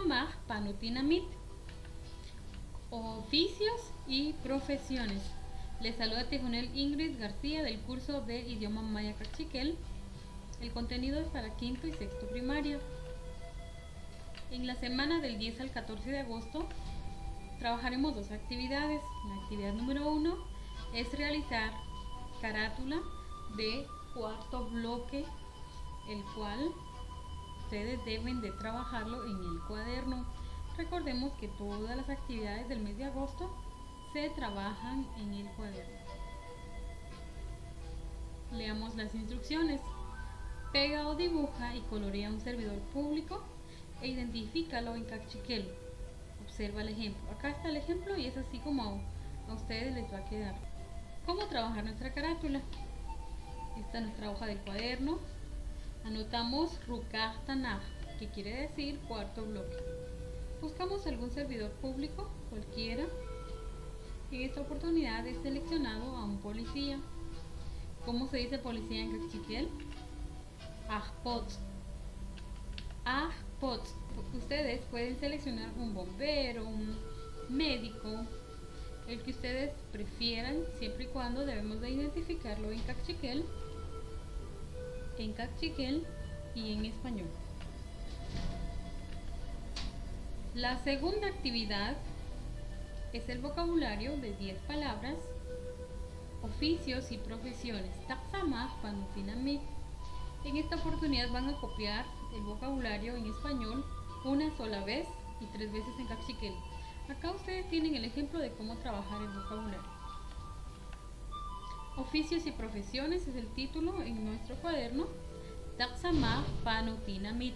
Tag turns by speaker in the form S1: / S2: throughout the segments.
S1: Taksamaj Panutinamit. Oficios y profesiones. Les saluda Tijonel Ingrid García del curso de idioma maya cachiquel. El contenido es para quinto y sexto primaria. En la semana del 10 al 14 de agosto trabajaremos dos actividades. La actividad número 1 es realizar carátula de cuarto bloque, el cual ustedes deben de trabajarlo en el cuaderno. Recordemos que todas las actividades del mes de agosto se trabajan en el cuaderno. Leamos las instrucciones. Pega o dibuja y colorea un servidor público e identifícalo en cachiquel. Observa el ejemplo. Acá está el ejemplo y es así como a ustedes les va a quedar. ¿Cómo trabajar nuestra carátula? Esta es nuestra hoja del cuaderno. Anotamos Rukaj Tanaj, que quiere decir cuarto bloque. Buscamos algún servidor público, cualquiera. En esta oportunidad he seleccionado a un policía. ¿Cómo se dice policía en cachiquel? Ajpot. Ajpot. Ustedes pueden seleccionar un bombero, un médico, el que ustedes prefieran, siempre y cuando debemos de identificarlo en cachiquel y en español. La segunda actividad es el vocabulario de 10 palabras, oficios y profesiones. Taksamaj Panutinamit. En esta oportunidad van a copiar el vocabulario en español una sola vez y 3 veces en cachiquel. Acá ustedes tienen el ejemplo de cómo trabajar el vocabulario. Oficios y profesiones es el título en nuestro cuaderno. Taksamaj Panutinamit.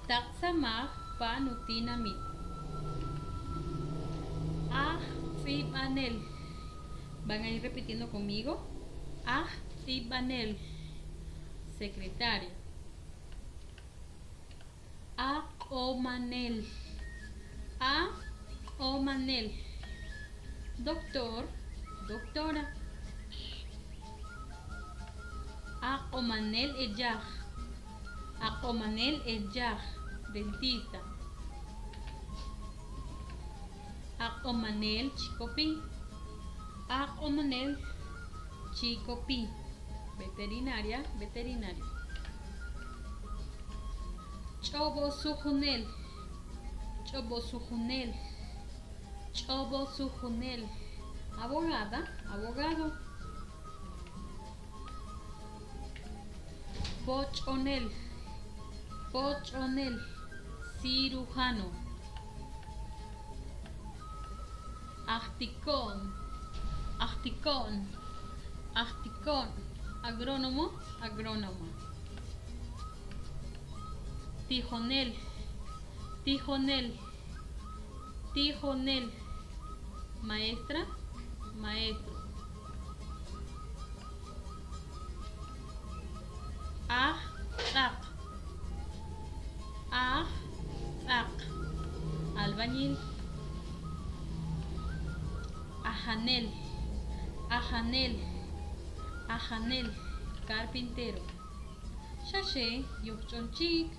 S1: Taksamaj Panutinamit. Sibanel. Van a ir repitiendo conmigo. Sibanel, secretaria. Omanel. Omanel, doctor, doctora. Omanel Ejah. Omanel Ejah, dentista. Omanel Chicopi. Omanel Chicopi, veterinaria, veterinario. Chobosujunel. Chobosujunel. Chobosujunel, abogada, abogado. Pochonel. Pochonel, cirujano. Articón. Articón. Articón, agrónomo, agrónoma. Tijonel. Tijonel. Tijonel, maestra, maestro. Ajak. Ajak, albañil. Ajanel. Ajanel. Ajanel, carpintero. Shashe, Yuchonchik,